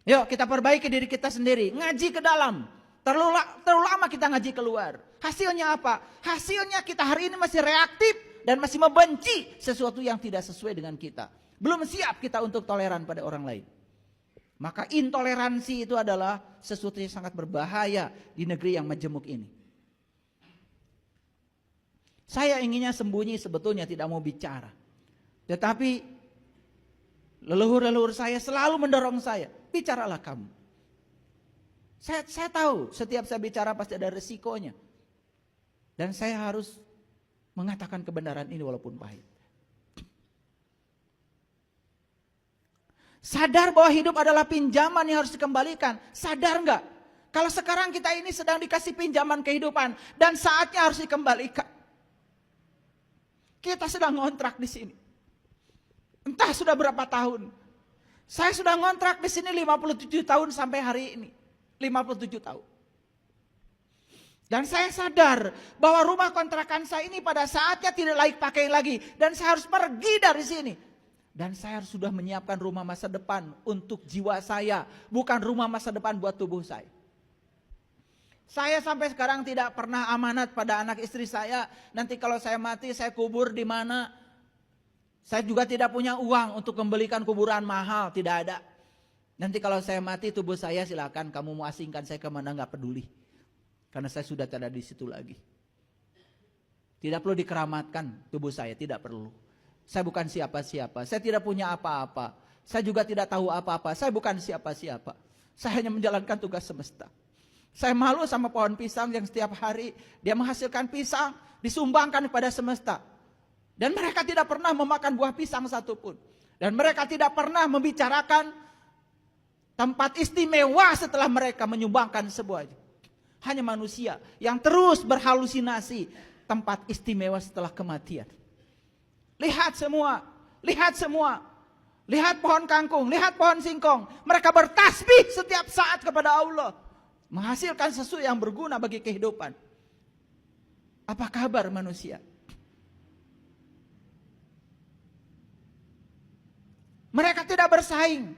Yuk kita perbaiki diri kita sendiri. Ngaji ke dalam. Terlalu lama kita ngaji keluar. Hasilnya apa? Hasilnya kita hari ini masih reaktif dan masih membenci sesuatu yang tidak sesuai dengan kita. Belum siap kita untuk toleran pada orang lain. Maka intoleransi itu adalah sesuatu yang sangat berbahaya di negeri yang majemuk ini. Saya inginnya sembunyi, sebetulnya tidak mau bicara. Tetapi leluhur-leluhur saya selalu mendorong saya, bicaralah kamu. Saya tahu setiap saya bicara pasti ada resikonya. Dan saya harus mengatakan kebenaran ini walaupun pahit. Sadar bahwa hidup adalah pinjaman yang harus dikembalikan. Sadar enggak? Kalau sekarang kita ini sedang dikasih pinjaman kehidupan dan saatnya harus dikembalikan. Kita sedang ngontrak di sini. Entah sudah berapa tahun. Saya sudah ngontrak di sini 57 tahun sampai hari ini. 57 tahun. Dan saya sadar bahwa rumah kontrakan saya ini pada saatnya tidak layak pakai lagi. Dan saya harus pergi dari sini. Dan saya harus sudah menyiapkan rumah masa depan untuk jiwa saya. Bukan rumah masa depan buat tubuh saya. Saya sampai sekarang tidak pernah amanat pada anak istri saya. Nanti kalau saya mati saya kubur di mana. Saya juga tidak punya uang untuk membelikan kuburan mahal. Tidak ada. Nanti kalau saya mati tubuh saya silakan kamu mau asingkan saya kemana gak peduli. Karena saya sudah tidak di situ lagi. Tidak perlu dikeramatkan tubuh saya, tidak perlu. Saya bukan siapa-siapa, saya tidak punya apa-apa. Saya juga tidak tahu apa-apa, saya bukan siapa-siapa. Saya hanya menjalankan tugas semesta. Saya malu sama pohon pisang yang setiap hari dia menghasilkan pisang, disumbangkan kepada semesta. Dan mereka tidak pernah memakan buah pisang satupun. Dan mereka tidak pernah membicarakan tempat istimewa setelah mereka menyumbangkan sebuah. Hanya manusia yang terus berhalusinasi tempat istimewa setelah kematian. Lihat semua, lihat semua. Lihat pohon kangkung, lihat pohon singkong. Mereka bertasbih setiap saat kepada Allah. Menghasilkan sesuatu yang berguna bagi kehidupan. Apa kabar manusia? Mereka tidak bersaing.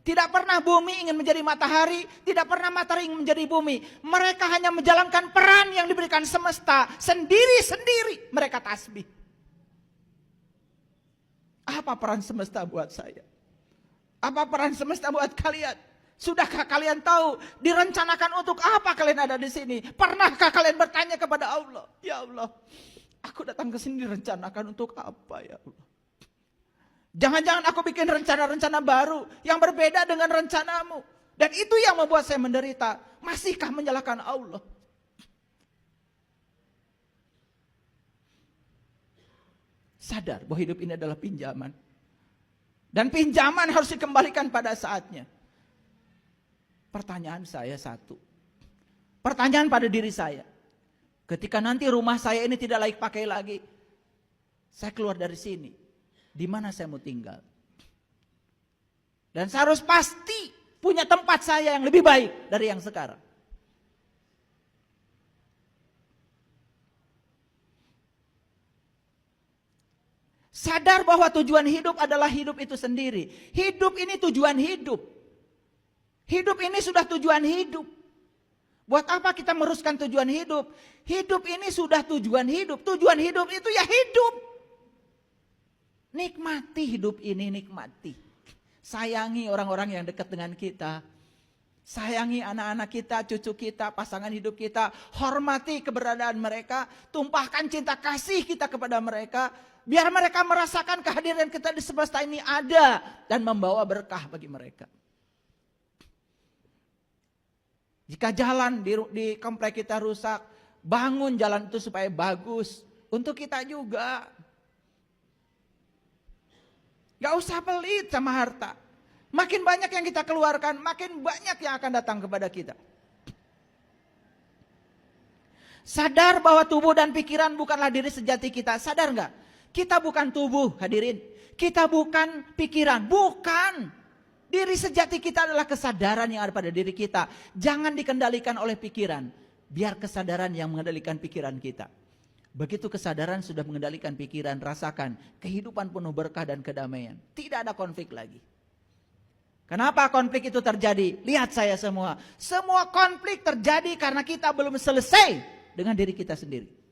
Tidak pernah bumi ingin menjadi matahari, tidak pernah matahari ingin menjadi bumi. Mereka hanya menjalankan peran yang diberikan semesta. Sendiri-sendiri mereka tasbih. Apa peran semesta buat saya? Apa peran semesta buat kalian? Sudahkah kalian tahu direncanakan untuk apa kalian ada di sini? Pernahkah kalian bertanya kepada Allah? Ya Allah, aku datang ke sini direncanakan untuk apa ya Allah? Jangan-jangan aku bikin rencana-rencana baru yang berbeda dengan rencanamu. Dan itu yang membuat saya menderita. Masihkah menyalahkan Allah? Sadar bahwa hidup ini adalah pinjaman. Dan pinjaman harus dikembalikan pada saatnya. Pertanyaan saya satu. Pertanyaan pada diri saya. Ketika nanti rumah saya ini tidak layak pakai lagi. Saya keluar dari sini. Di mana saya mau tinggal? Dan saya harus pasti punya tempat saya yang lebih baik dari yang sekarang. Sadar bahwa tujuan hidup adalah hidup itu sendiri. Hidup ini tujuan hidup. Hidup ini sudah tujuan hidup. Buat apa kita meruskan tujuan hidup? Hidup ini sudah tujuan hidup. Tujuan hidup itu ya hidup. Nikmati hidup ini, nikmati. Sayangi orang-orang yang dekat dengan kita. Sayangi anak-anak kita, cucu kita, pasangan hidup kita. Hormati keberadaan mereka. Tumpahkan cinta kasih kita kepada mereka. Biar mereka merasakan kehadiran kita di semesta ini ada. Dan membawa berkah bagi mereka. Jika jalan di komplek kita rusak, bangun jalan itu supaya bagus. Untuk kita juga. Gak usah pelit sama harta. Makin banyak yang kita keluarkan, makin banyak yang akan datang kepada kita. Sadar bahwa tubuh dan pikiran bukanlah diri sejati kita. Sadar gak? Kita bukan tubuh, hadirin. Kita bukan pikiran, bukan. Diri sejati kita adalah kesadaran yang ada pada diri kita. Jangan dikendalikan oleh pikiran. Biar kesadaran yang mengendalikan pikiran kita. Begitu kesadaran sudah mengendalikan pikiran, rasakan kehidupan penuh berkah dan kedamaian. Tidak ada konflik lagi. Kenapa konflik itu terjadi? Lihat saya semua. Semua konflik terjadi karena kita belum selesai dengan diri kita sendiri.